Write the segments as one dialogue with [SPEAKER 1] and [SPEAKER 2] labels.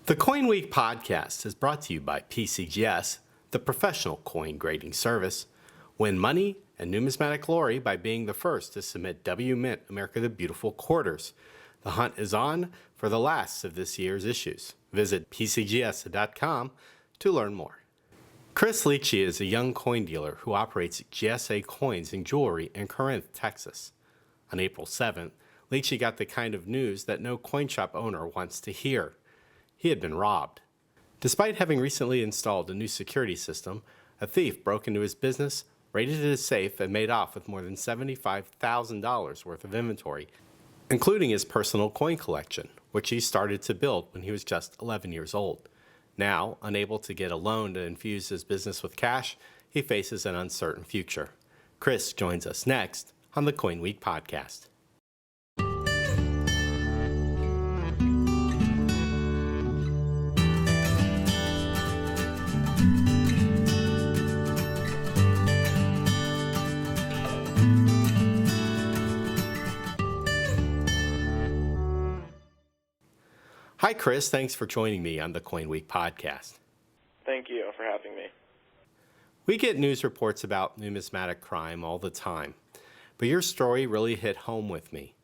[SPEAKER 1] The CoinWeek Podcast is brought to you by PCGS, the professional coin grading service. Win money and numismatic glory by being the first to submit W Mint America the Beautiful quarters. The hunt is on for the last of this year's issues. Visit pcgs.com to learn more. Chris Lyche is a young coin dealer who operates GSA Coins Jewelry in Corinth, Texas. On April 7th, Lyche got the kind of news that no coin shop owner wants to hear. He had been robbed. Despite having recently installed a new security system, a thief broke into his business, raided his safe, and made off with more than $75,000 worth of inventory, including his personal coin collection, which he started to build when he was just 11 years old. Now, unable to get a loan to infuse his business with cash, he faces an uncertain future. Chris joins us next on the CoinWeek Podcast. Hi, Chris. Thanks for joining me on the CoinWeek Podcast.
[SPEAKER 2] Thank you for having me.
[SPEAKER 1] We get news reports about numismatic crime all the time, but your story really hit home with me.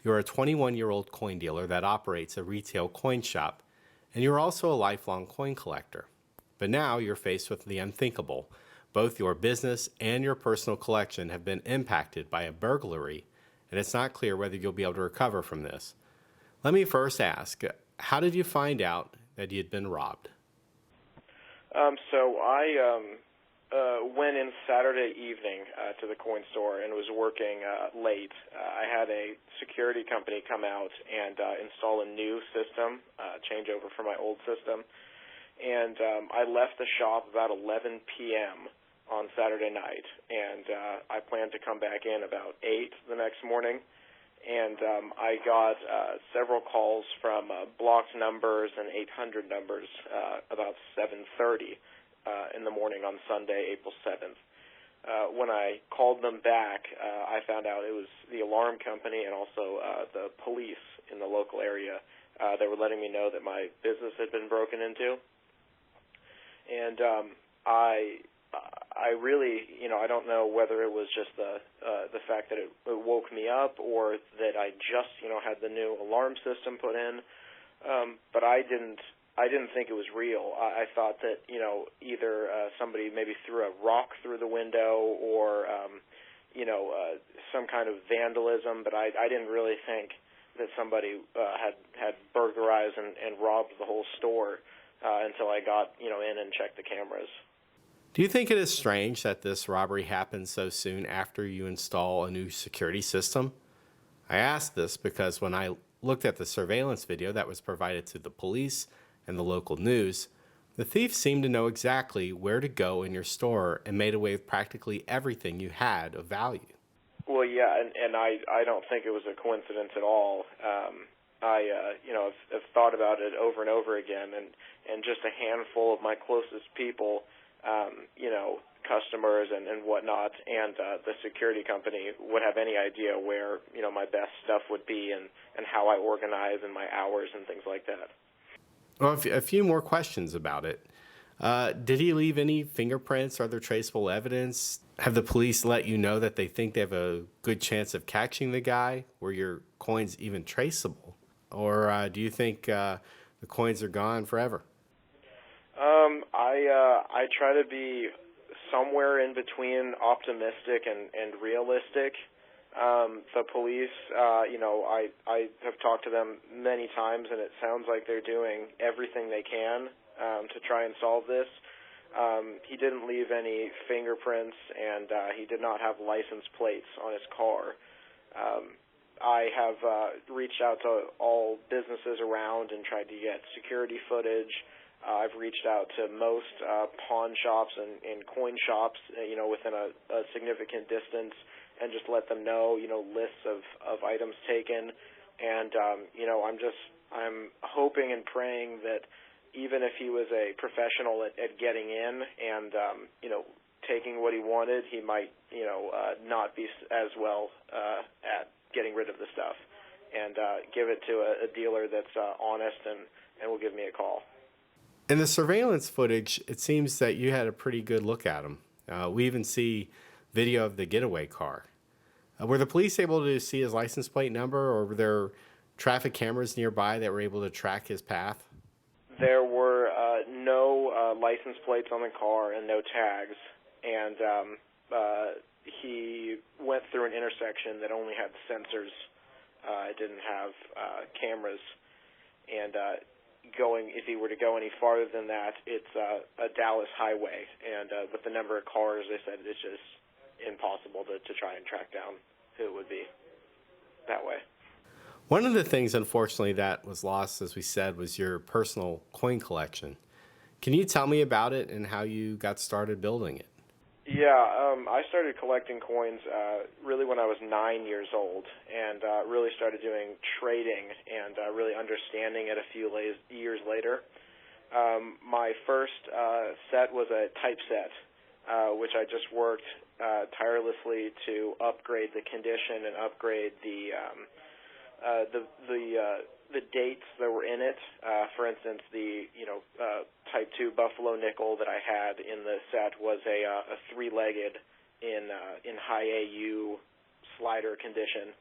[SPEAKER 1] You're a 21-year-old coin dealer that operates a retail coin shop, and you're also a lifelong coin collector. But now you're faced with the unthinkable. Both your business and your personal collection have been impacted by a burglary, and it's not clear whether you'll be able to recover from this. Let me first ask, how did you find out that you'd been robbed?
[SPEAKER 2] So I went in Saturday evening to the coin store and was working late. I had a security company come out and install a new system, changeover from my old system. And I left the shop about 11 p.m. on Saturday night, and I planned to come back in about 8 the next morning. And I got several calls from blocked numbers and 800 numbers about 7:30 in the morning on Sunday, April 7th. When I called them back, I found out it was the alarm company and also the police in the local area. They were letting me know that my business had been broken into. And I really, I don't know whether it was just the fact that it woke me up or that I just, had the new alarm system put in, but I didn't think it was real. I thought that, either somebody maybe threw a rock through the window or, some kind of vandalism, but I didn't really think that somebody had burglarized and robbed the whole store until I got, in and checked the cameras.
[SPEAKER 1] Do you think it is strange that this robbery happened so soon after you install a new security system? I ask this because when I looked at the surveillance video that was provided to the police and the local news, the thief seemed to know exactly where to go in your store and made away with practically everything you had of value.
[SPEAKER 2] Well, yeah, and I don't think it was a coincidence at all. I've thought about it over and over again, and just a handful of my closest people, customers and whatnot, and the security company would have any idea where, my best stuff would be and how I organize and my hours and things like that.
[SPEAKER 1] Well, a few more questions about it. Did he leave any fingerprints or other traceable evidence? Have the police let you know that they think they have a good chance of catching the guy? Were your coins even traceable? Or do you think the coins are gone forever?
[SPEAKER 2] I try to be somewhere in between optimistic and realistic. The police, I have talked to them many times, and it sounds like they're doing everything they can to try and solve this. He didn't leave any fingerprints, and he did not have license plates on his car. I have reached out to all businesses around and tried to get security footage. I've reached out to most pawn shops and coin shops, within a significant distance, and just let them know, lists of items taken. And, I'm hoping and praying that even if he was a professional at getting in and, taking what he wanted, he might, not be as well at getting rid of the stuff, and give it to a dealer that's honest and and will give me a call.
[SPEAKER 1] In the surveillance footage, it seems that you had a pretty good look at him. We even see video of the getaway car. Were the police able to see his license plate number, or were there traffic cameras nearby that were able to track his path?
[SPEAKER 2] There were no license plates on the car and no tags, and he went through an intersection that only had sensors. It didn't have cameras, and if he were to go any farther than that, it's a Dallas highway, and with the number of cars, they said it's just impossible to try and track down who it would be that way.
[SPEAKER 1] One of the things, unfortunately, that was lost, as we said, was your personal coin collection. Can you tell me about it and how you got started building it?
[SPEAKER 2] Yeah, I started collecting coins really when I was 9 years old, and really started doing trading and really understanding it a few years later. My first set was a typeset, which I just worked tirelessly to upgrade the condition and upgrade the dates that were in it. For instance, the Type 2 Buffalo nickel that I had in the set was a three-legged in high AU slider condition.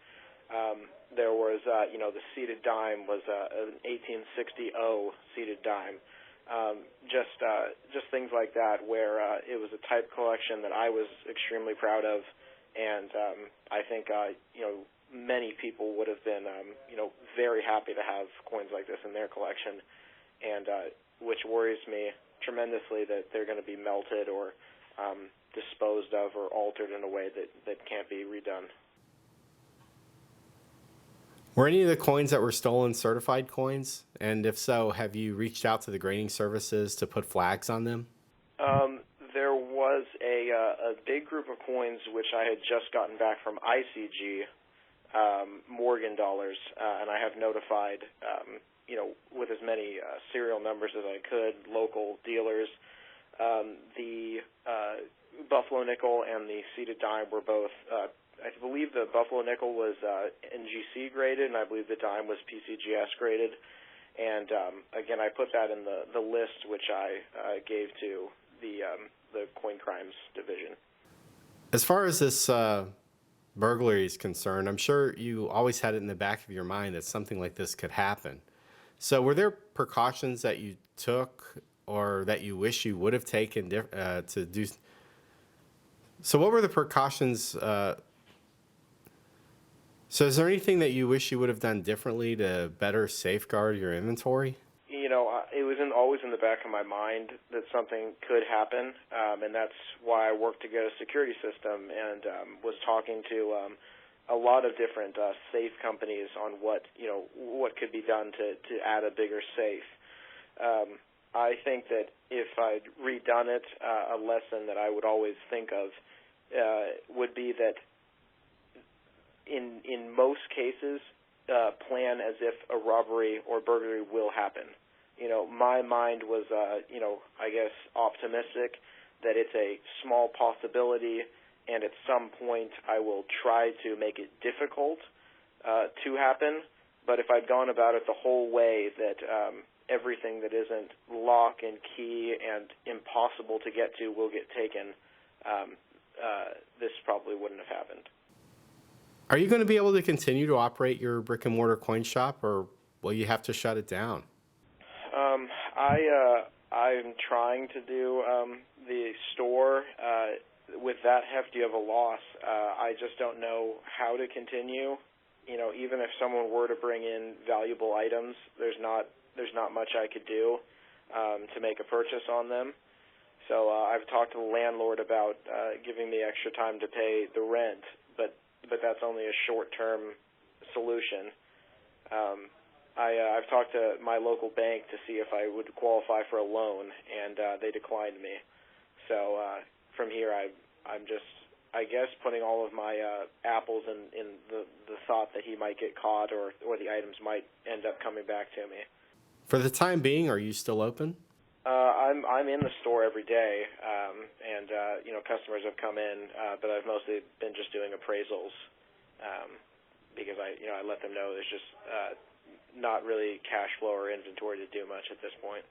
[SPEAKER 2] There was the seated dime was an 1860 seated dime. Just things like that, where it was a type collection that I was extremely proud of, and I think many people would have been very happy to have coins like this in their collection, and which worries me tremendously that they're going to be melted or disposed of or altered in a way that can't be redone.
[SPEAKER 1] Were any of the coins that were stolen certified coins? And if so, have you reached out to the grading services to put flags on them?
[SPEAKER 2] There was a big group of coins which I had just gotten back from ICG, Morgan dollars, and I have notified, with as many serial numbers as I could, local dealers. The Buffalo nickel and the seated dime were both, I believe the Buffalo nickel was NGC graded, and I believe the dime was PCGS graded. And again, I put that in the list which I gave to the Coin Crimes Division.
[SPEAKER 1] As far as this burglary is concerned, I'm sure you always had it in the back of your mind that something like this could happen. So were there precautions that you took or that you wish you would have taken to do? So what were the precautions? So is there anything that you wish you would have done differently to better safeguard your inventory?
[SPEAKER 2] It was always in the back of my mind that something could happen, and that's why I worked to get a security system and was talking to a lot of different safe companies on what could be done to add a bigger safe. I think that if I'd redone it, a lesson that I would always think of would be that in most cases, plan as if a robbery or burglary will happen. My mind was, I guess, optimistic that it's a small possibility, and at some point I will try to make it difficult to happen. But if I'd gone about it the whole way, that everything that isn't lock and key and impossible to get to will get taken, this probably wouldn't have happened.
[SPEAKER 1] Are you going to be able to continue to operate your brick and mortar coin shop, or will you have to shut it down?
[SPEAKER 2] I'm trying to do the store with that hefty of a loss. I just don't know how to continue. Even if someone were to bring in valuable items, there's not much I could do to make a purchase on them. So I've talked to the landlord about giving me extra time to pay the rent, but that's only a short-term solution. I've talked to my local bank to see if I would qualify for a loan, and they declined me. So from here, I'm just, I guess, putting all of my apples in the thought that he might get caught or the items might end up coming back to me.
[SPEAKER 1] For the time being, are you still open?
[SPEAKER 2] I'm in the store every day, and customers have come in, but I've mostly been just doing appraisals because I let them know there's just not really cash flow or inventory to do much at this point.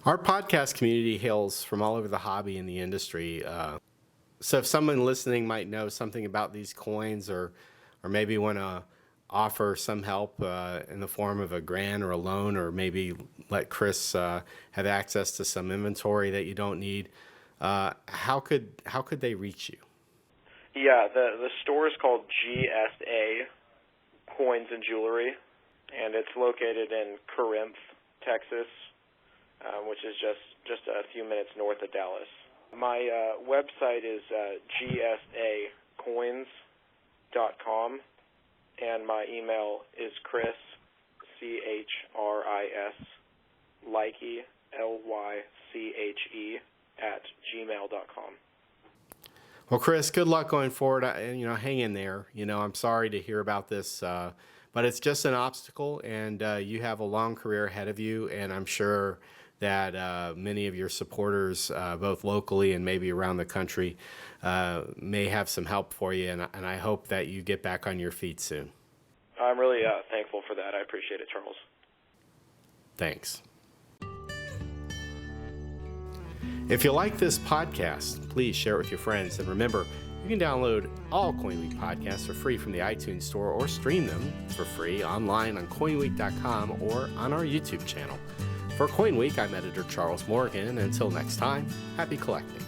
[SPEAKER 1] Our podcast community hails from all over the hobby and the industry. So if someone listening might know something about these coins or maybe want to offer some help in the form of a grant or a loan, or maybe let Chris have access to some inventory that you don't need, how could they reach you?
[SPEAKER 2] Yeah, the store is called GSA Coins and Jewelry, and it's located in Corinth, Texas, which is just a few minutes north of Dallas. My website is gsacoins.com, and my email is Chris, CHRIS, Lyche, LYCHE, @gmail.com.
[SPEAKER 1] Well, Chris, good luck going forward. Hang in there. I'm sorry to hear about this, but it's just an obstacle, and you have a long career ahead of you, and I'm sure that many of your supporters, both locally and maybe around the country, may have some help for you, and I hope that you get back on your feet soon.
[SPEAKER 2] I'm really thankful for that. I appreciate it, Charles.
[SPEAKER 1] Thanks. If you like this podcast, please share it with your friends. And remember, you can download all CoinWeek podcasts for free from the iTunes Store, or stream them for free online on CoinWeek.com or on our YouTube channel. For CoinWeek, I'm editor Charles Morgan, and until next time, happy collecting.